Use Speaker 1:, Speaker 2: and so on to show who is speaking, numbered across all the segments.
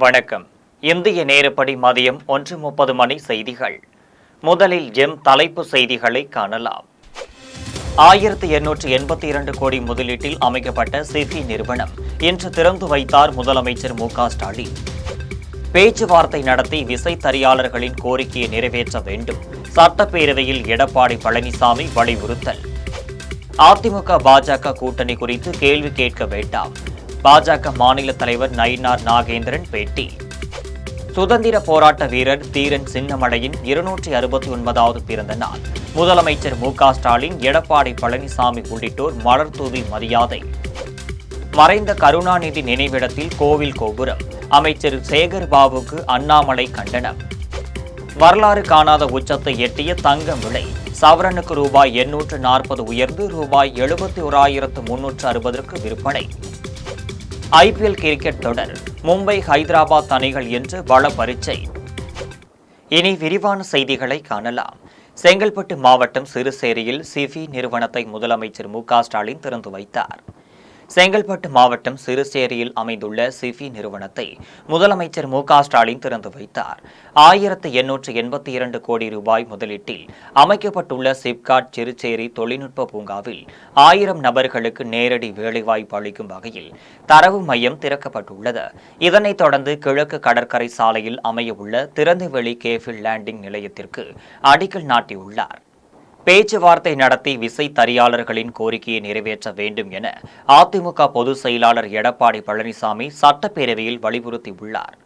Speaker 1: வணக்கம். இந்திய நேரப்படி மதியம் 1:30 மணி செய்திகள். முதலில் தலைப்பு செய்திகளை காணலாம். 1882 கோடி முதலீட்டில் அமைக்கப்பட்ட சிஃபி நிறுவனம் இன்று திறந்து வைத்தார் முதலமைச்சர் மு.க.ஸ்டாலின். பேச்சுவார்த்தை நடத்தி விசைத்தறியாளர்களின் கோரிக்கையை நிறைவேற்ற வேண்டும், சட்டப்பேரவையில் எடப்பாடி பழனிசாமி வலியுறுத்தல். அதிமுக பாஜக கூட்டணி குறித்து கேள்வி கேட்க வேண்டாம், பாஜக மாநில தலைவர் நயினார் நாகேந்திரன் பேட்டி. சுதந்திர போராட்ட வீரர் தீரன் சின்னமலையின் 269வது பிறந்த நாள். முதலமைச்சர் மு.க.ஸ்டாலின், எடப்பாடி பழனிசாமி உள்ளிட்டோர் மலர் தூவி மரியாதை. மறைந்த கருணாநிதி நினைவிடத்தில் கோவில் கோபுரம். அமைச்சர் சேகர் பாபுக்கு அண்ணாமலை கண்டனம். வரலாறு காணாத உச்சத்தை எட்டிய தங்கம் விலை. சவரனுக்கு ரூபாய் 840 உயர்ந்து ரூபாய் 71,360 விற்பனை. ஐபிஎல் கிரிக்கெட் தொடர். மும்பை ஹைதராபாத் அணிகள் என்று பல பரீட்சை. இனி விரிவான செய்திகளை காணலாம். செங்கல்பட்டு மாவட்டம் சிறுசேரியில் சிஃபி நிறுவனத்தை முதலமைச்சர் மு.க.ஸ்டாலின் திறந்து வைத்தார். செங்கல்பட்டு மாவட்டம் சிறுசேரியில் அமைந்துள்ள சிஃபி நிறுவனத்தை முதலமைச்சர் மு.க.ஸ்டாலின் திறந்து வைத்தார். 1882 கோடி ரூபாய் முதலீட்டில் அமைக்கப்பட்டுள்ள சிப்காட் சிறுசேரி தொழில்நுட்ப பூங்காவில் 1000 நபர்களுக்கு நேரடி வேலைவாய்ப்பு அளிக்கும் வகையில் தரவு மையம் திறக்கப்பட்டுள்ளது. இதனைத் தொடர்ந்து கிழக்கு கடற்கரை சாலையில் அமையவுள்ள திறந்தவெளி கேபிள் லேண்டிங் நிலையத்திற்கு அடிக்கல் நாட்டியுள்ளார். பேச்சுவார்த்தை நடத்தி விசைத்தறியாளர்களின் கோரிக்கையை நிறைவேற்ற வேண்டும் என அதிமுக பொதுச் செயலாளர் எடப்பாடி பழனிசாமி சட்டப்பேரவையில் வலியுறுத்தியுள்ளார்.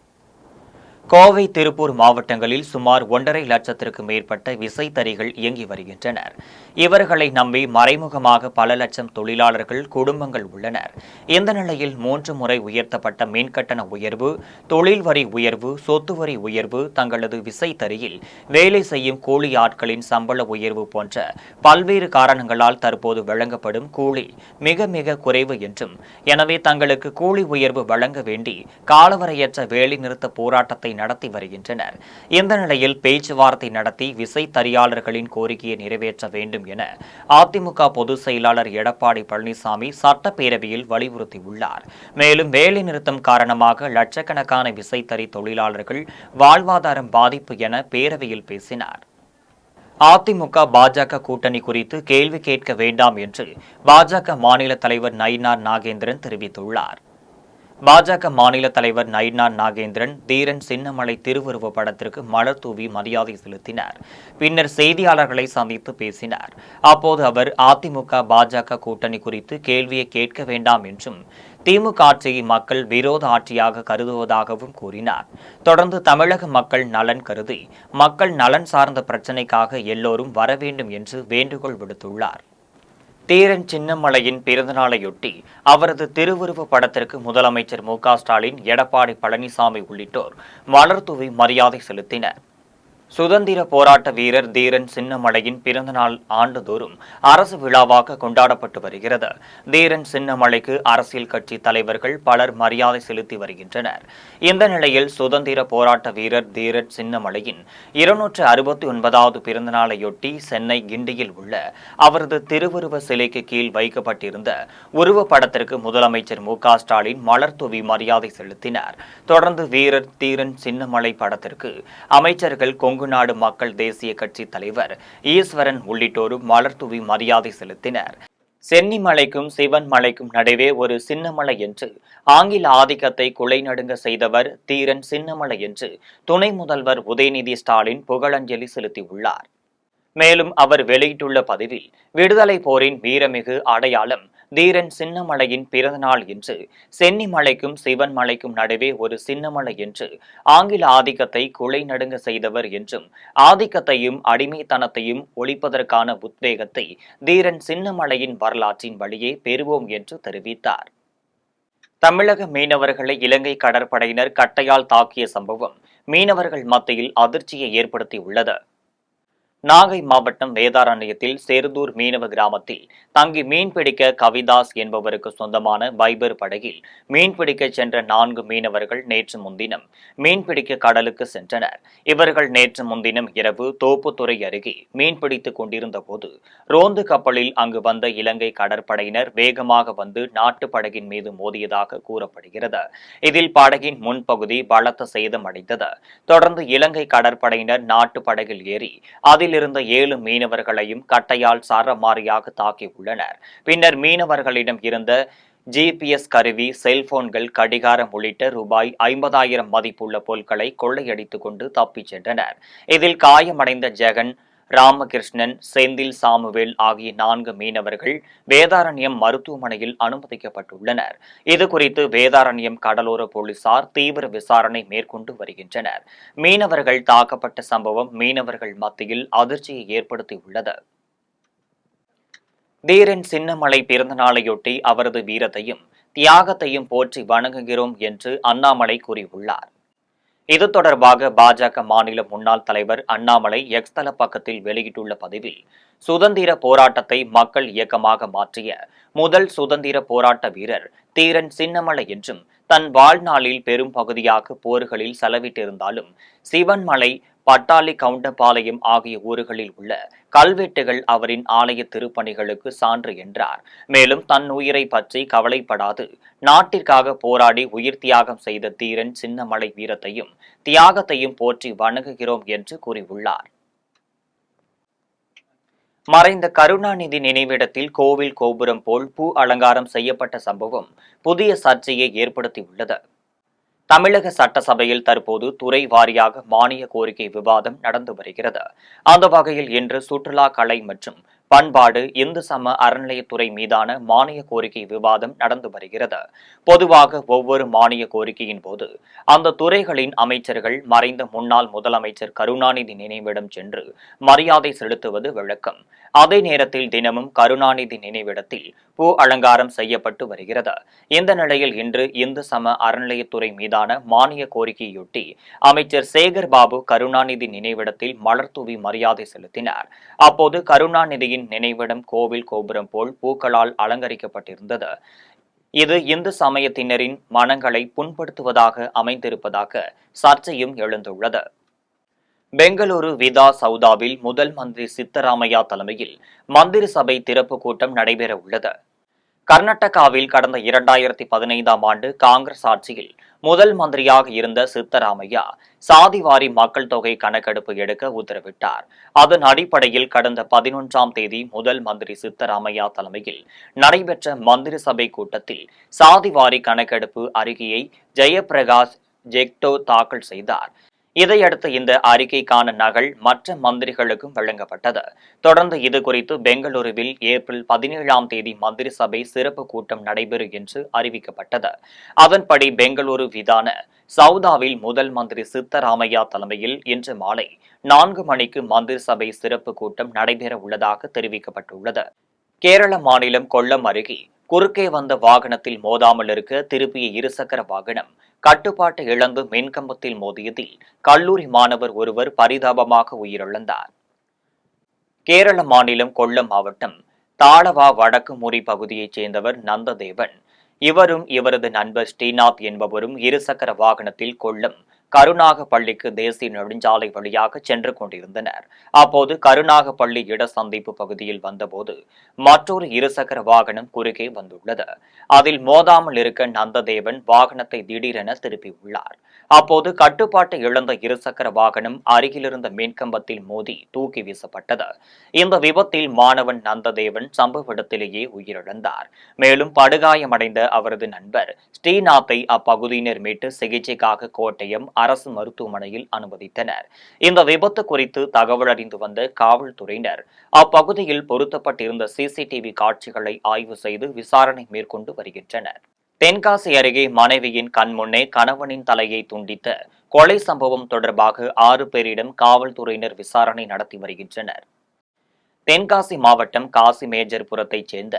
Speaker 1: கோவை, திருப்பூர் மாவட்டங்களில் சுமார் 1.5 லட்சத்திற்கு மேற்பட்ட விசைத்தறிகள் இயங்கி வருகின்றனர். இவர்களை நம்பி மறைமுகமாக பல லட்சம் தொழிலாளர்கள், குடும்பங்கள் உள்ளனர். இந்த நிலையில் 3 முறை உயர்த்தப்பட்ட மின்கட்டண உயர்வு, தொழில் வரி உயர்வு, சொத்து வரி உயர்வு, தங்களது விசைத்தறியில் வேலை செய்யும் கூலி ஆட்களின் சம்பள உயர்வு போன்ற பல்வேறு காரணங்களால் தற்போது வழங்கப்படும் கூலி மிக மிக குறைவு என்றும், எனவே தங்களுக்கு கூலி உயர்வு வழங்க வேண்டி காலவரையற்ற வேலைநிறுத்த போராட்டத்தை நடத்தி வருகின்றனர். இந்த நிலையில் பேச்சுவார்த்தை நடத்தி விசைத்தறியாளர்களின் கோரிக்கையை நிறைவேற்ற வேண்டும் என அதிமுக பொதுச் செயலாளர் எடப்பாடி பழனிசாமி சட்டப்பேரவையில் வலியுறுத்தியுள்ளார். மேலும் வேலைநிறுத்தம் காரணமாக லட்சக்கணக்கான விசைத்தறி தொழிலாளர்கள் வாழ்வாதாரம் பாதிப்பு என பேரவையில் பேசினார். அதிமுக பாஜக கூட்டணி குறித்து கேள்வி கேட்க வேண்டாம் என்று பாஜக மாநில தலைவர் நயினார் நாகேந்திரன் தெரிவித்துள்ளார். பாஜக மாநில தலைவர் நயினார் நாகேந்திரன் தீரன் சின்னமலை திருவுருவ படத்திற்கு மலர் தூவி மரியாதை செலுத்தினார். பின்னர் செய்தியாளர்களை சந்தித்து பேசினார். அப்போது அவர் அதிமுக பாஜக கூட்டணி குறித்து கேள்வியை கேட்க வேண்டாம் என்றும், திமுக ஆட்சியை மக்கள் விரோத ஆட்சியாக கருதுவதாகவும் கூறினார். தொடர்ந்து தமிழக மக்கள் நலன் கருதி மக்கள் நலன் சார்ந்த பிரச்சினைக்காக எல்லோரும் வர வேண்டும் என்று வேண்டுகோள் விடுத்துள்ளார். தீரன் சின்னமலையின் பிறந்தநாளையொட்டி அவரது திருவுருவ படத்திற்கு முதலமைச்சர் மு.க.ஸ்டாலின், எடப்பாடி பழனிசாமி உள்ளிட்டோர் மலர் தூவி மரியாதை செலுத்தினர். சுதந்திர போராட்ட வீரர் தீரன் சின்னமலையின் பிறந்தநாள் ஆண்டுதோறும் அரசு விழாவாக கொண்டாடப்பட்டு வருகிறது. தீரன் சின்னமலைக்கு அரசியல் கட்சி தலைவர்கள் பலர் மரியாதை செலுத்தி வருகின்றனர். இந்த நிலையில் சுதந்திர போராட்ட வீரர் தீரன் சின்னமலையின் 269வது பிறந்தநாளையொட்டி சென்னை கிண்டியில் உள்ள அவரது திருவுருவ சிலைக்கு கீழ் வைக்கப்பட்டிருந்த உருவப்படத்திற்கு முதலமைச்சர் மு.க.ஸ்டாலின் மலர் தூவி மரியாதை செலுத்தினார். தொடர்ந்து வீரர் தீரன் சின்னமலை படத்திற்கு அமைச்சர்கள் கொங்குநாடு மக்கள் தேசிய கட்சி தலைவர் ஈஸ்வரன் உள்ளிட்டோரும் மலர் தூவி மரியாதை செலுத்தினர். சென்னிமலைக்கும் சிவன் மலைக்கும் நடுவே ஒரு சின்னமலை என்று ஆங்கில ஆதிக்கத்தை குலைநடுங்க செய்தவர் தீரன் சின்னமலை என்று துணை முதல்வர் உதயநிதி ஸ்டாலின் புகழஞ்சலி செலுத்தியுள்ளார். மேலும் அவர் வெளியிட்டுள்ள பதிவில், விடுதலை போரின் வீரமிகு அடையாளம் தீரன் சின்னமலையின் பிறந்தநாள் என்று சென்னிமலைக்கும் சிவன் மலைக்கும் நடுவே ஒரு சின்னமலை என்று ஆங்கில ஆதிக்கத்தை குலை நடுங்க செய்தவர் என்றும், ஆதிக்கத்தையும் அடிமைத்தனத்தையும் ஒழிப்பதற்கான உத்வேகத்தை தீரன் சின்னமலையின் வரலாற்றின் வழியே பெறுவோம் என்று தெரிவித்தார். தமிழக மீனவர்களை இலங்கை கடற்படையினர் கட்டையால் தாக்கிய சம்பவம் மீனவர்கள் மத்தியில் அதிர்ச்சியை ஏற்படுத்தியுள்ளது. நாகை மாவட்டம் வேதாரண்யத்தில் செருதூர் மீனவ கிராமத்தில் தங்கி மீன்பிடிக்க கவிதாஸ் என்பவருக்கு சொந்தமான பைபர் படகில் மீன்பிடிக்க சென்ற 4 மீனவர்கள் நேற்று முன்தினம் மீன்பிடிக்க கடலுக்கு சென்றனர். இவர்கள் நேற்று முன்தினம் இரவு தோப்புத்துறை அருகே மீன்பிடித்துக் கொண்டிருந்த போது ரோந்து கப்பலில் அங்கு வந்த இலங்கை கடற்படையினர் வேகமாக வந்து நாட்டு படகின் மீது மோதியதாக கூறப்படுகிறது. இதில் படகின் முன்பகுதி பலத்த சேதம் அடைந்தது. தொடர்ந்து இலங்கை கடற்படையினர் நாட்டு படகில் ஏறி அதிலிருந்த 7 மீனவர்களையும் கட்டையால் சரமாரியாக தாக்கியுள்ளனர். பின்னர் மீனவர்களிடம் இருந்த GPS கருவி, செல்போன்கள், கடிகாரம் உள்ளிட்ட ரூபாய் 50,000 மதிப்புள்ள பொருட்களை கொள்ளையடித்துக் கொண்டு தப்பிச் சென்றனர். இதில் காயமடைந்த ஜெகன், ராமகிருஷ்ணன், செந்தில் சாமுவேல் ஆகிய 4 மீனவர்கள் வேதாரண்யம் மருத்துவமனையில் அனுமதிக்கப்பட்டுள்ளனர். இதுகுறித்து வேதாரண்யம் கடலோர போலீசார் தீவிர விசாரணை மேற்கொண்டு வருகின்றனர். மீனவர்கள் தாக்கப்பட்ட சம்பவம் மீனவர்கள் மத்தியில் அதிர்ச்சியை ஏற்படுத்தியுள்ளது. தீரன் சின்னமலை பிறந்த நாளையொட்டி அவரது வீரத்தையும் தியாகத்தையும் போற்றி வணங்குகிறோம் என்று அண்ணாமலை கூறியுள்ளார். இது தொடர்பாக பாஜக மாநில முன்னாள் தலைவர் அண்ணாமலை எக்ஸ் தள பக்கத்தில் வெளியிட்டுள்ள பதிவில், சுதந்திர போராட்டத்தை மக்கள் இயக்கமாக மாற்றிய முதல் சுதந்திர போராட்ட வீரர் தீரன் சின்னமலை என்றும், தன் வாழ்நாளில் பெரும் பகுதியாக போர்களில் செலவிட்டிருந்தாலும் சிவன்மலை, பட்டாளி கவுண்டபாளையம் ஆகிய ஊர்களில் உள்ள கல்வெட்டுகள் அவரின் ஆலய திருப்பணிகளுக்கு சான்று என்றார். மேலும் தன் உயிரை பற்றி கவலைப்படாது நாட்டிற்காக போராடி உயிர் தியாகம் செய்த தீரன் சின்னமலை வீரத்தையும் தியாகத்தையும் போற்றி வணங்குகிறோம் என்று கூறியுள்ளார். மறைந்த கருணாநிதி நினைவிடத்தில் கோவில் கோபுரம் போல் பூ அலங்காரம் செய்யப்பட்ட சம்பவம் புதிய சர்ச்சையை ஏற்படுத்தியுள்ளது. தமிழக சட்டசபையில் தற்போது துறை வாரியாக மானிய கோரிக்கை விவாதம் நடந்து வருகிறது. அந்த வகையில் இன்று சுற்றுலா, கலை மற்றும் பண்பாடு, இந்து சம அறநிலையத்துறை மீதான மானிய கோரிக்கை விவாதம் நடந்து வருகிறது. பொதுவாக ஒவ்வொரு மானிய கோரிக்கையின் போது அந்த துறைகளின் அமைச்சர்கள் மறைந்த முன்னாள் முதலமைச்சர் கருணாநிதி நினைவிடம் சென்று மரியாதை செலுத்துவது வழக்கம். அதே நேரத்தில் தினமும் கருணாநிதி நினைவிடத்தில் பூ அலங்காரம் செய்யப்பட்டு வருகிறது. இந்த நிலையில் இன்று இந்து சம அறநிலையத்துறை மீதான மானிய கோரிக்கையொட்டி அமைச்சர் சேகர் பாபு கருணாநிதி நினைவிடத்தில் மலர் தூவி மரியாதை செலுத்தினார். அப்போது கருணாநிதியின் நினைவிடம் கோவில் கோபுரம் போல் பூக்களால் அலங்கரிக்கப்பட்டிருந்தது. இது இந்து சமயத்தினரின் மனங்களை புண்படுத்துவதாக அமைந்திருப்பதாக சர்ச்சையும் எழுந்துள்ளது. பெங்களூரு விதா சவுதாவில் முதல் மந்திரி சித்தராமையா தலைமையில் மந்திரி சபை திறப்பு கூட்டம் நடைபெற உள்ளது. கர்நாடகாவில் கடந்த 2015ஆம் ஆண்டு காங்கிரஸ் ஆட்சியில் முதல் மந்திரியாக இருந்த சித்தராமையா சாதிவாரி மக்கள் தொகை கணக்கெடுப்பு எடுக்க உத்தரவிட்டார். அதன் அடிப்படையில் கடந்த 11ஆம் தேதி முதல் மந்திரி சித்தராமையா தலைமையில் நடைபெற்ற மந்திரி சபை கூட்டத்தில் சாதிவாரி கணக்கெடுப்பு அறிக்கையை ஜெயபிரகாஷ் ஜெக்டோ தாக்கல் செய்தார். இதையடுத்து இந்த அறிக்கைக்கான நகல் மற்ற மந்திரிகளுக்கும் வழங்கப்பட்டது. தொடர்ந்து இதுகுறித்து பெங்களூருவில் ஏப்ரல் 17ஆம் தேதி மந்திரி சபை சிறப்பு கூட்டம் நடைபெறும் என்று அறிவிக்கப்பட்டது. அதன்படி பெங்களூரு விதான சவுதாவில் முதல் மந்திரி சித்தராமையா தலைமையில் இன்று மாலை 4 மணிக்கு மந்திரி சபை சிறப்பு கூட்டம் நடைபெற உள்ளதாக தெரிவிக்கப்பட்டுள்ளது. கேரள மாநிலம் கொல்லம் அருகே குறுக்கே வந்த வாகனத்தில் மோதாமல் இருக்க திருப்பிய இருசக்கர வாகனம் கட்டுப்பாட்டை இழந்து மின்கம்பத்தில் மோதியதில் கல்லூரி மாணவர் ஒருவர் பரிதாபமாக உயிரிழந்தார். கேரள மாநிலம் கொல்லம் மாவட்டம் தாளவா வடக்கு முறி பகுதியைச் சேர்ந்தவர் நந்ததேவன். இவரும் இவரது நண்பர் ஸ்ரீநாத் என்பவரும் இருசக்கர வாகனத்தில் கொல்லம் கருநாகப்பள்ளிக்கு தேசிய நெடுஞ்சாலை வழியாக சென்று கொண்டிருந்தனர். அப்போது கருநாகப்பள்ளி இட சந்திப்பு பகுதியில் வந்தபோது மற்றொரு இருசக்கர வாகனம் குறுக்கே வந்துள்ளது. அதில் மோதாமல் இருக்க நந்ததேவன் வாகனத்தை திடீரென திருப்பியுள்ளார். அப்போது கட்டுப்பாட்டை இழந்த இருசக்கர வாகனம் அருகிலிருந்த மின்கம்பத்தில் மோதி தூக்கி வீசப்பட்டது. இந்த விபத்தில் மாணவன் நந்ததேவன் சம்பவ இடத்திலேயே உயிரிழந்தார். மேலும் படுகாயமடைந்த அவரது நண்பர் ஸ்ரீநாத்தை அப்பகுதியினர் மீட்டு சிகிச்சைக்காக கோட்டயம் அரசு மருத்துவமனையில் அனுமதித்தனர். இந்த விபத்து குறித்து தகவல் அறிந்து வந்த காவல்துறையினர் அப்பகுதியில் பொருத்தப்பட்டிருந்த சிசிடிவி காட்சிகளை ஆய்வு செய்து விசாரணை மேற்கொண்டு வருகின்றனர். தென்காசி அருகே மனைவியின் கண்முன்னே கணவனின் தலையை துண்டித்த கொலை சம்பவம் தொடர்பாக 6 பேரிடம் காவல்துறையினர் விசாரணை நடத்தி வருகின்றனர். தென்காசி மாவட்டம் காசி மேஜர்புரத்தைச் சேர்ந்த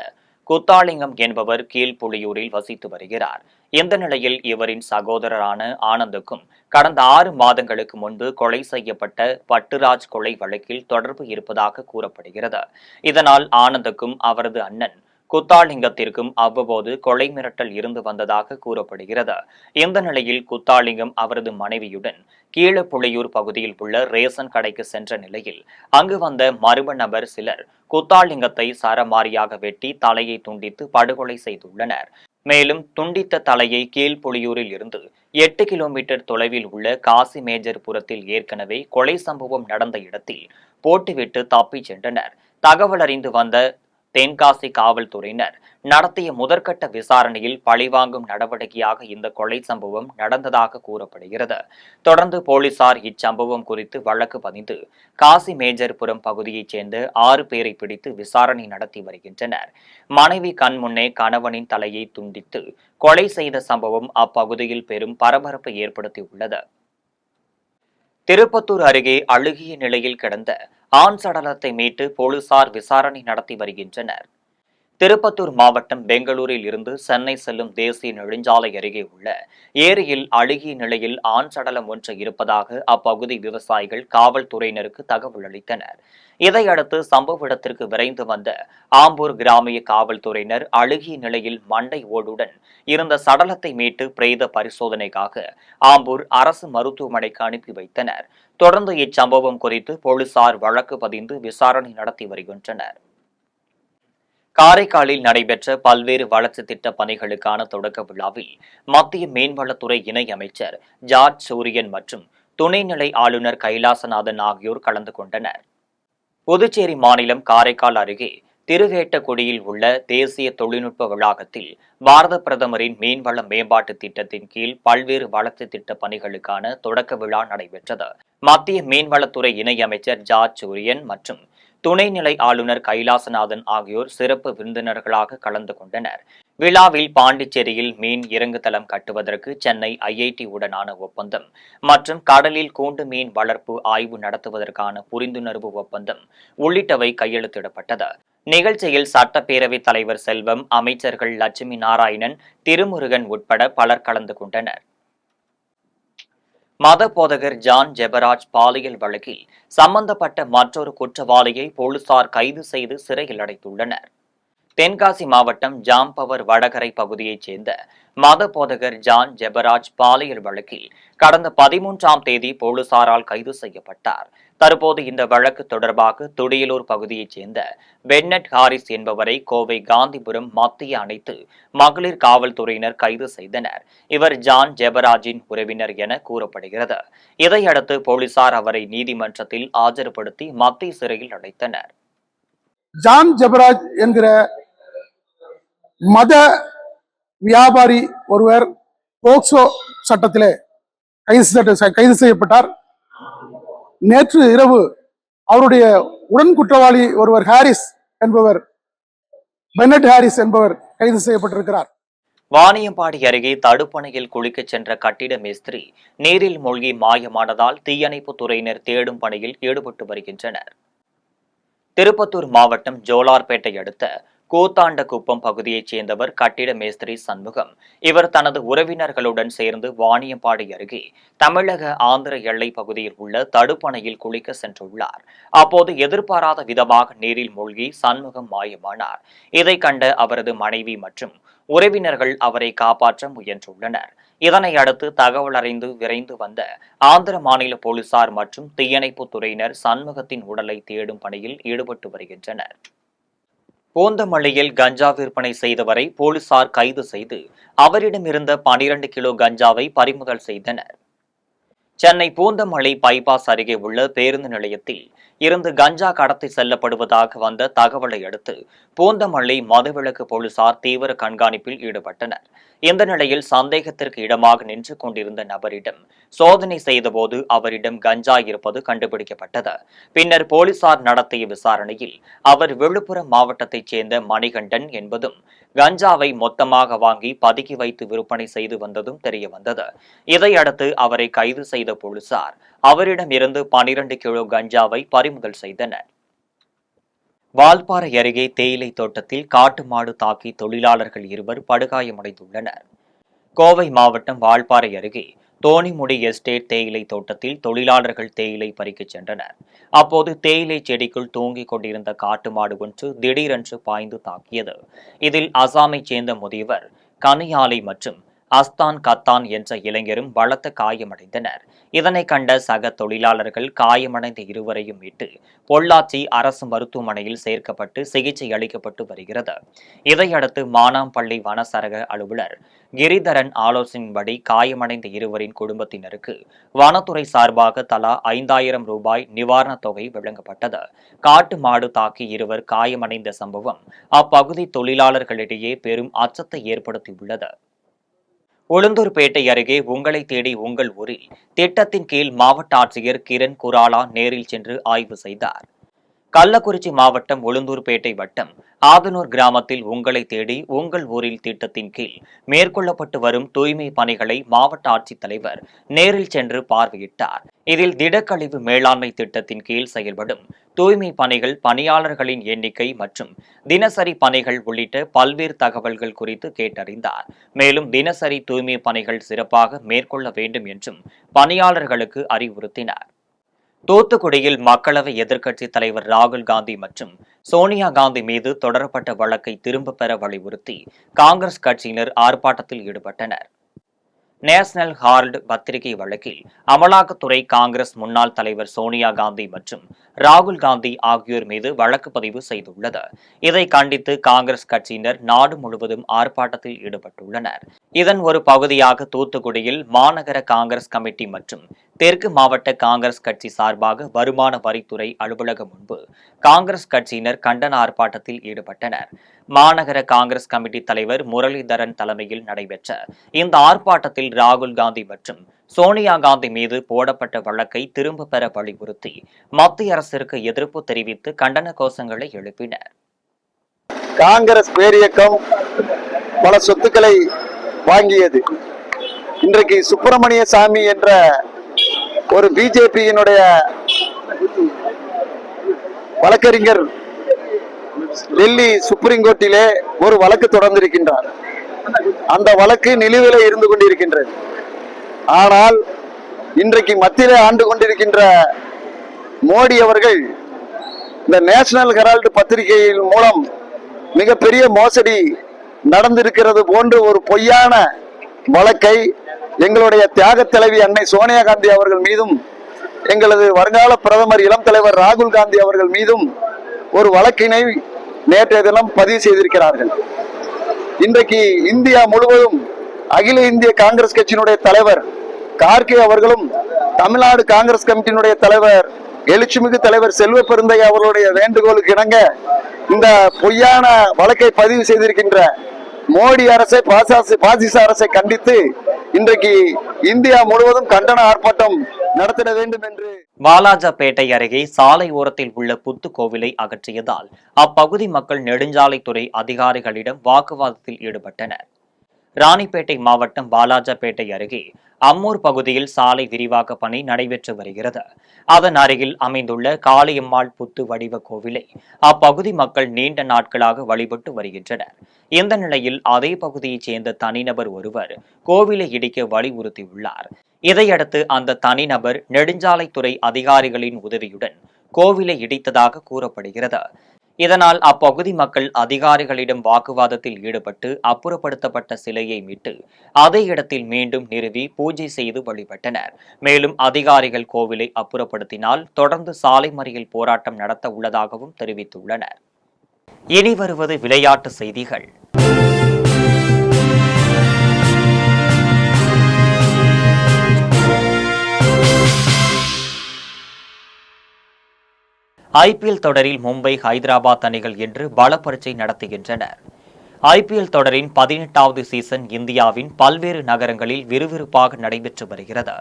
Speaker 1: குத்தாலிங்கம் என்பவர் கீழ்ப்புலியூரில் வசித்து வருகிறார். இந்த நிலையில் இவரின் சகோதரரான ஆனந்துக்கும் கடந்த 6 மாதங்களுக்கு முன்பு கொலை செய்யப்பட்ட பட்டுராஜ் கொலை வழக்கில் தொடர்பு இருப்பதாக கூறப்படுகிறது. இதனால் ஆனந்துக்கும் அவரது அண்ணன் குத்தாலிங்கத்திற்கும் அவ்வப்போது கொலை மிரட்டல் இருந்து வந்ததாக கூறப்படுகிறது. இந்த நிலையில் குத்தாலிங்கம் அவரது மனைவியுடன் கீழப்புலியூர் பகுதியில் உள்ள ரேசன் கடைக்கு சென்ற நிலையில் அங்கு வந்த மர்ம நபர் சிலர் குத்தாலிங்கத்தை சரமாரியாக வெட்டி தலையை துண்டித்து படுகொலை செய்துள்ளனர். மேலும் துண்டித்த தலையை கீழ்ப்புலியூரில் இருந்து 8 கிலோமீட்டர் தொலைவில் உள்ள காசிமேஜர்புரத்தில் ஏற்கனவே கொலை சம்பவம் நடந்த இடத்தில் போட்டுவிட்டு தப்பிச் சென்றனர். தகவல் அறிந்து வந்த தென்காசி காவல்துறையினர் நடத்திய முதற்கட்ட விசாரணையில் பழிவாங்கும் நடவடிக்கையாக இந்த கொலை சம்பவம் நடந்ததாக கூறப்படுகிறது. தொடர்ந்து போலீசார் இச்சம்பவம் குறித்து வழக்கு பதிந்து காசிமேஜர்புரம் பகுதியைச் சேர்ந்த 6 பேரை பிடித்து விசாரணை நடத்தி வருகின்றனர். மனைவி கண்முன்னே கணவனின் தலையை துண்டித்து கொலை செய்த சம்பவம் அப்பகுதியில் பெரும் பரபரப்பை ஏற்படுத்தியுள்ளது. திருப்பத்தூர் அருகே அழுகிய நிலையில் கிடந்த ஆண் சடலத்தை மீட்டு போலீசார் விசாரணை நடத்தி வருகின்றனர். திருப்பத்தூர் மாவட்டம் பெங்களூரில் இருந்து சென்னை செல்லும் தேசிய நெடுஞ்சாலை அருகே உள்ள ஏரியில் அழுகிய நிலையில் ஆண் சடலம் ஒன்று இருப்பதாக அப்பகுதி விவசாயிகள் காவல்துறையினருக்கு தகவல் அளித்தனர். இதையடுத்து சம்பவ இடத்திற்கு விரைந்து வந்த ஆம்பூர் கிராமிய காவல்துறையினர் அழுகிய நிலையில் மண்டை ஓடுடன் இருந்த சடலத்தை மீட்டு பிரேத பரிசோதனைக்காக ஆம்பூர் அரசு மருத்துவமனைக்கு அனுப்பி வைத்தனர். தொடர்ந்து இச்சம்பவம் குறித்து போலீசார் வழக்கு பதிந்து விசாரணை நடத்தி வருகின்றனர். காரைக்காலில் நடைபெற்ற பல்வேறு வளர்ச்சி திட்ட பணிகளுக்கான தொடக்க விழாவில் மத்திய மீன்வளத்துறை இணை அமைச்சர் ஜார்ஜ் சூரியன் மற்றும் துணைநிலை ஆளுநர் கைலாசநாதன் ஆகியோர் கலந்து கொண்டனர். புதுச்சேரி மாநிலம் காரைக்கால் அருகே திருவேட்டக்குடியில் உள்ள தேசிய தொழில்நுட்ப வளாகத்தில் பாரத பிரதமரின் மீன்வள மேம்பாட்டு திட்டத்தின் கீழ் பல்வேறு வளர்ச்சி திட்ட பணிகளுக்கான தொடக்க விழா நடைபெற்றது. மத்திய மீன்வளத்துறை இணை அமைச்சர் ஜார்ஜ் சூரியன் மற்றும் துணைநிலை ஆளுநர் கைலாசநாதன் ஆகியோர் சிறப்பு விருந்தினர்களாக கலந்து கொண்டனர். விழாவில் பாண்டிச்சேரியில் மீன் இறங்குதளம் கட்டுவதற்கு சென்னை IIT உடனான ஒப்பந்தம் மற்றும் கடலில் கூண்டு மீன் வளர்ப்பு ஆய்வு நடத்துவதற்கான புரிந்துணர்வு ஒப்பந்தம் உள்ளிட்டவை கையெழுத்திடப்பட்டது. நிகழ்ச்சியில் சட்டப்பேரவைத் தலைவர் செல்வம், அமைச்சர்கள் லட்சுமி நாராயணன், திருமுருகன் உட்பட பலர் கலந்து கொண்டனர். மத போதகர் ஜான் ஜெபராஜ் பாலியல் வழக்கில் சம்பந்தப்பட்ட மற்றொரு குற்றவாளியை போலீசார் கைது செய்து சிறையில் அடைத்துள்ளனர். தென்காசி மாவட்டம் ஜாம்பவர் வடகரை பகுதியைச் சேர்ந்த மத போதகர் ஜான் ஜெபராஜ் பாலியல் வழக்கில் கடந்த 13ஆம் தேதி போலீசாரால் கைது செய்யப்பட்டார். தற்போது இந்த வழக்கு தொடர்பாக துடியலூர் பகுதியைச் சேர்ந்த பென்னட் ஹாரிஸ் என்பவரை கோவை காந்திபுரம் மத்திய அனைத்து மகளிர் காவல்துறையினர் கைது செய்தனர். இவர் ஜான் ஜெபராஜின் உறவினர் என கூறப்படுகிறது. இதையடுத்து போலீசார் அவரை நீதிமன்றத்தில் ஆஜர்படுத்தி மத்திய சிறையில் அடைத்தனர்.
Speaker 2: ஜான் ஜெபராஜ் என்கிற மத வியாபாரி ஒருவர் போக்சோ சட்டத்திலே கைது செய்யப்பட்டார். நேற்று இரவு அவருடைய உடன் குற்றவாளி ஒருவர் பென்னட் ஹாரிஸ் என்பவர் கைது செய்யப்பட்டிருக்கிறார்.
Speaker 1: வாணியம்பாடி அருகே தடுப்பணையில் குளிக்கச் சென்ற கட்டிட மேஸ்திரி நீரில் மூழ்கி மாயமானதால் தீயணைப்பு துறையினர் தேடும் பணியில் ஈடுபட்டு வருகின்றனர். திருப்பத்தூர் மாவட்டம் ஜோலார்பேட்டை அடுத்த கூத்தாண்டகுப்பம் பகுதியைச் சேர்ந்தவர் கட்டிட மேஸ்திரி சண்முகம். இவர் தனது உறவினர்களுடன் சேர்ந்து வாணியம்பாடி அருகே தமிழக ஆந்திர எல்லை பகுதியில் உள்ள தடுப்பணையில் குளிக்க சென்றுள்ளார். அப்போது எதிர்பாராத விதமாக நீரில் மூழ்கி சண்முகம் மாயமானார். இதை கண்ட அவரது மனைவி மற்றும் உறவினர்கள் அவரை காப்பாற்ற முயன்றுள்ளனர். இதனை அடுத்து தகவல் அறிந்து விரைந்து வந்த ஆந்திர மாநில போலீசார் மற்றும் தீயணைப்பு துறையினர் சண்முகத்தின் உடலை தேடும் பணியில் ஈடுபட்டு வருகின்றனர். பூந்தமல்லியில் கஞ்சா விற்பனை செய்தவரை போலீசார் கைது செய்து அவரிடமிருந்த 12 கிலோ கஞ்சாவை பறிமுதல் செய்தனர். சென்னை பூந்தமல்லி பைபாஸ் அருகே உள்ள பேருந்து நிலையத்தில் இருந்து கஞ்சா கடத்தி செல்லப்படுவதாக வந்த தகவலை அடுத்து பூந்தமல்லி மதுவிலக்கு போலீசார் தீவிர கண்காணிப்பில் ஈடுபட்டனர். இந்த நிலையில் சந்தேகத்திற்கு இடமாக நின்று கொண்டிருந்த நபரிடம் சோதனை செய்தபோது அவரிடம் கஞ்சா இருப்பது கண்டுபிடிக்கப்பட்டது. பின்னர் போலீசார் நடத்திய விசாரணையில் அவர் விழுப்புரம் மாவட்டத்தைச் சேர்ந்த மணிகண்டன் என்பதும் கஞ்சாவை மொத்தமாக வாங்கி பதுக்கி வைத்து விற்பனை செய்து வந்ததும் தெரியவந்தது. இதையடுத்து அவரை கைது செய்த போலீசார் அவரிடம் இருந்து 12 கிலோ கஞ்சாவை பறிமுதல் செய்தனர். வால்பாறை அருகே தேயிலை தோட்டத்தில் காட்டு மாடு தாக்கி தொழிலாளர்கள் இருவர் படுகாயமடைந்துள்ளனர். கோவை மாவட்டம் வால்பாறை அருகே தோணிமுடி எஸ்டேட் தேயிலை தோட்டத்தில் தொழிலாளர்கள் தேயிலை பறிக்கச் சென்றனர். அப்போது தேயிலை செடிக்குள் தூங்கிக் கொண்டிருந்த காட்டு மாடு ஒன்று திடீரென்று பாய்ந்து தாக்கியது. இதில் அசாமைச் சேர்ந்த முதியவர் கனியாலை மற்றும் அஸ்தான் கத்தான் என்ற இளைஞரும் பலத்த காயமடைந்தனர். இதனை கண்ட சக தொழிலாளர்கள் காயமடைந்த இருவரையும் மீட்டு பொள்ளாச்சி அரசு மருத்துவமனையில் சேர்க்கப்பட்டு சிகிச்சை அளிக்கப்பட்டு வருகிறது. இதையடுத்து மானாம்பள்ளி வனசரக அலுவலர் கிரிதரன் ஆலோசனையின்படி காயமடைந்த இருவரின் குடும்பத்தினருக்கு வனத்துறை சார்பாக தலா 5000 ரூபாய் நிவாரணத் தொகை வழங்கப்பட்டது. காட்டு மாடு தாக்கி இருவர் காயமடைந்த சம்பவம் அப்பகுதி தொழிலாளர்களிடையே பெரும் அச்சத்தை ஏற்படுத்தியுள்ளது. உளுந்தூர்பேட்டை அருகே உங்களை தேடி உங்கள் ஊரில் திட்டத்தின் கீழ் மாவட்ட ஆட்சியர் கிரண் குராலா நேரில் சென்று ஆய்வு செய்தார். கள்ளக்குறிச்சி மாவட்டம் உளுந்தூர்பேட்டை வட்டம் ஆதனூர் கிராமத்தில் உங்களை தேடி உங்கள் ஊரில் திட்டத்தின் கீழ் மேற்கொள்ளப்பட்டு வரும் தூய்மை பணிகளை மாவட்ட ஆட்சித்தலைவர் நேரில் சென்று பார்வையிட்டார். இதில் திடக்கழிவு மேலாண்மை திட்டத்தின் கீழ் செயல்படும் தூய்மை பணிகள், பணியாளர்களின் எண்ணிக்கை மற்றும் தினசரி பணிகள் உள்ளிட்ட பல்வேறு தகவல்கள் குறித்து கேட்டறிந்தார். மேலும் தினசரி தூய்மை பணிகள் சிறப்பாக மேற்கொள்ள வேண்டும் என்றும் பணியாளர்களுக்கு அறிவுறுத்தினார். தூத்துக்குடியில் மக்களவை எதிர்க்கட்சித் தலைவர் ராகுல் காந்தி மற்றும் சோனியா காந்தி மீது தொடரப்பட்ட வழக்கை திரும்பப் பெற வலியுறுத்தி காங்கிரஸ் கட்சியினர் ஆர்ப்பாட்டத்தில் ஈடுபட்டனர். நேஷனல் ஹெரால்டு பத்திரிகை வழக்கில் அமலாக்கத்துறை காங்கிரஸ் முன்னாள் தலைவர் சோனியா காந்தி மற்றும் ராகுல் காந்தி ஆகியோர் மீது வழக்கு பதிவு செய்துள்ளது. இதை கண்டித்து காங்கிரஸ் கட்சியினர் நாடு முழுவதும் ஆர்ப்பாட்டத்தில் ஈடுபட்டுள்ளனர். இதன் ஒரு பகுதியாக தூத்துக்குடியில் மாநகர காங்கிரஸ் கமிட்டி மற்றும் தெற்கு மாவட்ட காங்கிரஸ் கட்சி சார்பாக வருமான வரித்துறை அலுவலகம் முன்பு காங்கிரஸ் கட்சியினர் கண்டன ஆர்ப்பாட்டத்தில் ஈடுபட்டனர். மாநகர காங்கிரஸ் கமிட்டி தலைவர் முரளிதரன் தலைமையில் நடைபெற்ற இந்த ஆர்ப்பாட்டத்தில் ராகுல் காந்தி மற்றும் சோனியா காந்தி மீது போடப்பட்ட வழக்கை திரும்பப் பெற வலியுறுத்தி மத்திய அரசிற்கு எதிர்ப்பு தெரிவித்து கண்டன கோஷங்களை எழுப்பினர்.
Speaker 3: காங்கிரஸ் பேரியக்கம் பல சொத்துக்களை வாங்கியது. இன்றைக்கு சுப்பிரமணிய சாமி என்ற ஒரு பிஜேபியினுடைய வழக்கறிஞர் டெல்லி சுப்ரீம் கோர்ட்டிலே ஒரு வழக்கு தொடர்ந்திருக்கின்றார். அந்த வழக்கு நிலுவையில் இருந்து கொண்டிருக்கின்றது. ஆனால் இன்றைக்கு மத்தியிலே ஆண்டு கொண்டிருக்கின்ற மோடி அவர்கள் இந்த நேஷனல் ஹெரால்டு பத்திரிகையின் மூலம் மிகப்பெரிய மோசடி நடந்திருக்கிறது போன்று ஒரு பொய்யான வழக்கை எங்களுடைய தியாக தலைவி அன்னை சோனியா காந்தி அவர்கள் மீதும் எங்களது வருங்கால பிரதமர் இளம் தலைவர் ராகுல் காந்தி அவர்கள் மீதும் ஒரு வழக்கினை நேற்றைய தினம் பதிவு செய்திருக்கிறார்கள். இன்றைக்கு இந்தியா முழுவதும் அகில இந்திய காங்கிரஸ் கட்சியினுடைய தலைவர் கார்கே அவர்களும் தமிழ்நாடு காங்கிரஸ் கமிட்டியினுடைய தலைவர் எழுச்சிமிகு தலைவர் செல்வ பெருந்தையா அவர்களுடைய வேண்டுகோளுக்கு இணங்க இந்த பொய்யான வழக்கை பதிவு செய்திருக்கின்ற மோடி அரசை, பாசிச அரசை கண்டித்து இன்றைக்கு இந்தியா முழுவதும் கண்டன ஆர்ப்பாட்டம் நடத்திட வேண்டும் என்று.
Speaker 1: வாலாஜாபேட்டை அருகே சாலை ஓரத்தில் உள்ள புத்து கோவிலை அகற்றியதால் அப்பகுதி மக்கள் நெடுஞ்சாலைத்துறை அதிகாரிகளிடம் வாக்குவாதத்தில் ஈடுபட்டனர். ராணிப்பேட்டை மாவட்டம் வாலாஜாபேட்டை அருகே அம்மூர் பகுதியில் சாலை விரிவாக்க பணி நடைபெற்று வருகிறது. அதன் அருகில் அமைந்துள்ள காளியம்மாள் புத்து வடிவ கோவிலை அப்பகுதி மக்கள் நீண்ட நாட்களாக வழிபட்டு வருகின்றனர். இந்த நிலையில் அதே பகுதியைச் சேர்ந்த தனிநபர் ஒருவர் கோவிலை இடிக்க வலியுறுத்தியுள்ளார். இதையடுத்து அந்த தனிநபர் நெடுஞ்சாலைத்துறை அதிகாரிகளின் உதவியுடன் கோவிலை இடித்ததாக கூறப்படுகிறது. இதனால் அப்பகுதி மக்கள் அதிகாரிகளிடம் வாக்குவாதத்தில் ஈடுபட்டு அப்புறப்படுத்தப்பட்ட சிலையை மீட்டு அதே இடத்தில் மீண்டும் நிறுவி பூஜை செய்து வழிபட்டனர். மேலும் அதிகாரிகள் கோவிலை அப்புறப்படுத்தினால் தொடர்ந்து சாலை மறியல் போராட்டம் நடத்த உள்ளதாகவும் தெரிவித்துள்ளனர். இனி வருவது விளையாட்டு செய்திகள். ஐபிஎல் தொடரில் மும்பை, ஹைதராபாத் அணிகள் இன்று பல பரீட்சை நடத்துகின்றனர். ஐபிஎல் தொடரின் 18வது சீசன் இந்தியாவின் பல்வேறு நகரங்களில் விறுவிறுப்பாக நடைபெற்று வருகிறது.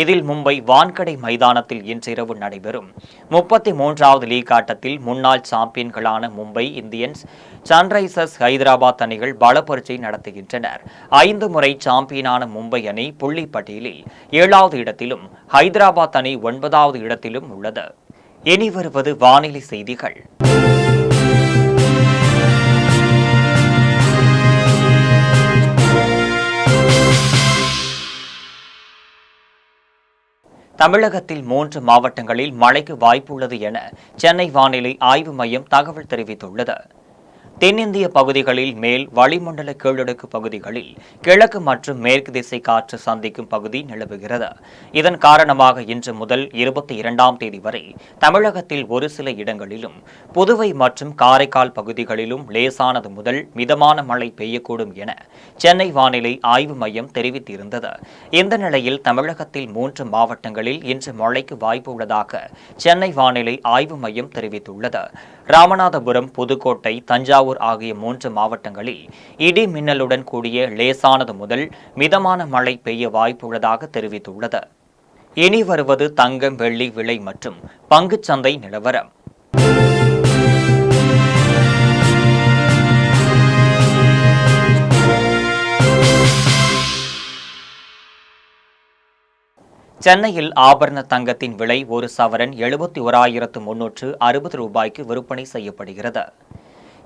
Speaker 1: இதில் மும்பை வான்கடை மைதானத்தில் இன்றிரவு நடைபெறும் 33வது லீக் ஆட்டத்தில் முன்னாள் சாம்பியன்களான மும்பை இந்தியன்ஸ், சன்ரைசர்ஸ் ஹைதராபாத் அணிகள் பல பரீட்சை நடத்துகின்றனர். 5 முறை சாம்பியனான மும்பை அணி புள்ளி பட்டியலில் 7வது இடத்திலும், ஹைதராபாத் அணி 9வது இடத்திலும் உள்ளது. இனி வருவது வானிலை செய்திகள். தமிழகத்தில் 3 மாவட்டங்களில் மழைக்கு வாய்ப்புள்ளது என சென்னை வானிலை ஆய்வு மையம் தகவல் தெரிவித்துள்ளது. தென்னிந்திய பகுதிகளில் மேல் வளிமண்டல கீழடுக்கு பகுதிகளில் கிழக்கு மற்றும் மேற்கு திசை காற்று சந்திக்கும் பகுதி நிலவுகிறது. இதன் காரணமாக இன்று முதல் 22ஆம் தேதி வரை தமிழகத்தில் ஒரு சில இடங்களிலும் புதுவை மற்றும் காரைக்கால் பகுதிகளிலும் லேசானது முதல் மிதமான மழை பெய்யக்கூடும் என சென்னை வானிலை ஆய்வு மையம் தெரிவித்திருந்தது. இந்த நிலையில் தமிழகத்தில் 3 மாவட்டங்களில் இன்று மழைக்கு வாய்ப்பு உள்ளதாக சென்னை வானிலை ஆய்வு மையம் தெரிவித்துள்ளது. ராமநாதபுரம், புதுக்கோட்டை, தஞ்சாவூர் ஆகிய 3 மாவட்டங்களில் இடி மின்னலுடன் கூடிய லேசானது முதல் மிதமான மழை பெய்ய வாய்ப்புள்ளதாக தெரிவித்துள்ளது. இனி வருவது தங்கம், வெள்ளி விலை மற்றும் பங்குச்சந்தை நிலவரம். சென்னையில் ஆபரண தங்கத்தின் விலை ஒரு சவரன் 71,360 ரூபாய்க்கு விற்பனை செய்யப்படுகிறது.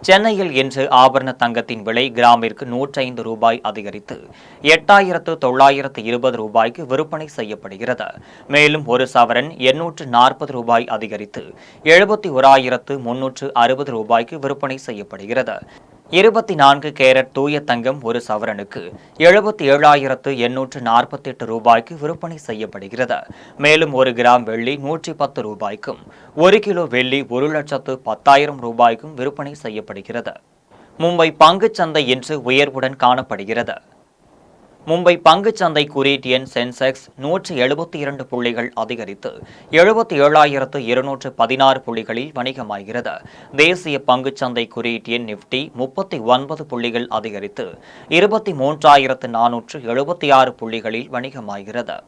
Speaker 1: சென்னையில் இன்று ஆபரண தங்கத்தின் விலை கிராமிற்கு 105 ரூபாய் அதிகரித்து 8,920 ரூபாய்க்கு விற்பனை செய்யப்படுகிறது. மேலும் ஒரு சவரன் 840 ரூபாய் அதிகரித்து 71,360 ரூபாய்க்கு விற்பனை செய்யப்படுகிறது. 24 கேரட் தூய தங்கம் ஒரு சவரனுக்கு 77,848 ரூபாய்க்கு விற்பனை செய்யப்படுகிறது. மேலும் ஒரு கிராம் வெள்ளி 110 ரூபாய்க்கும் 1 கிலோ வெள்ளி 1,10,000 ரூபாய்க்கும் விற்பனை செய்யப்படுகிறது. மும்பை பங்குச்சந்தை இன்று உயர்வுடன் காணப்படுகிறது. மும்பை பங்குச்சந்தை குறியீட்டு எண் சென்செக்ஸ் 172 புள்ளிகள் அதிகரித்து 77,216 புள்ளிகளில் வணிகமாகிறது. தேசிய பங்குச்சந்தை குறியீட்டு எண் நிப்டி 39 புள்ளிகள் அதிகரித்து 23,476 புள்ளிகளில் வணிகமாகிறது.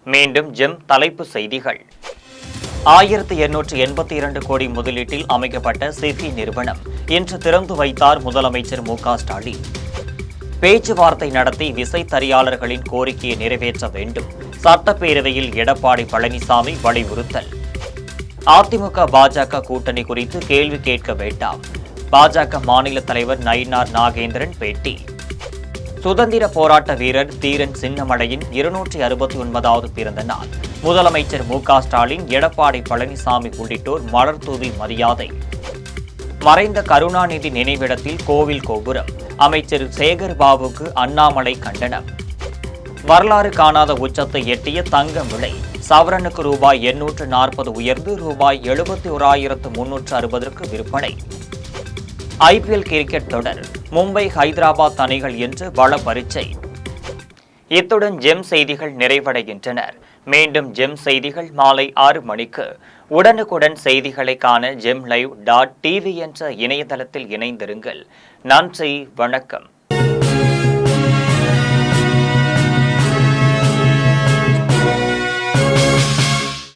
Speaker 1: மீண்டும் ஜெம் தலைப்பு செய்திகள். 1,882 கோடி முதலீட்டில் அமைக்கப்பட்ட சிஃபி நிறுவனம் இன்று திறந்து வைத்தார் முதலமைச்சர் மு க ஸ்டாலின். பேச்சுவார்த்தை நடத்தி விசைத்தறியாளர்களின் கோரிக்கையை நிறைவேற்ற வேண்டும், சட்டப்பேரவையில் எடப்பாடி பழனிசாமி வலியுறுத்தல். அதிமுக பாஜக கூட்டணி குறித்து கேள்வி கேட்க வேண்டாம், பாஜக மாநில தலைவர் நயினார் நாகேந்திரன் பேட்டி. சுதந்திர போராட்ட வீரர் தீரன் சின்னமலையின் 269வது பிறந்த நாள். முதலமைச்சர் மு க ஸ்டாலின், எடப்பாடி பழனிசாமி உள்ளிட்டோர் மலர் தூவி மரியாதை. மறைந்த கருணாநிதி நினைவிடத்தில் கோவில் கோபுரம். அமைச்சர் சேகர் பாபுக்கு அண்ணாமலை கண்டனம். வரலாறு காணாத உச்சத்தை எட்டிய தங்கம் விலை சவரனுக்கு ரூபாய் 840 உயர்ந்து ரூபாய் 71,360க்கு விற்பனை. ஐபிஎல் கிரிக்கெட் தொடர் மும்பை, ஹைதராபாத் அணிகள் என்று பல பரீட்சை. இத்துடன் ஜெம் செய்திகள் நிறைவடைகின்றன. மீண்டும் ஜெம் செய்திகள் மாலை 6 மணிக்கு. உடனுக்குடன் செய்திகளை காண GemLive.tv என்ற இணையதளத்தில் இணைந்திருங்கள். நன்றி, வணக்கம்.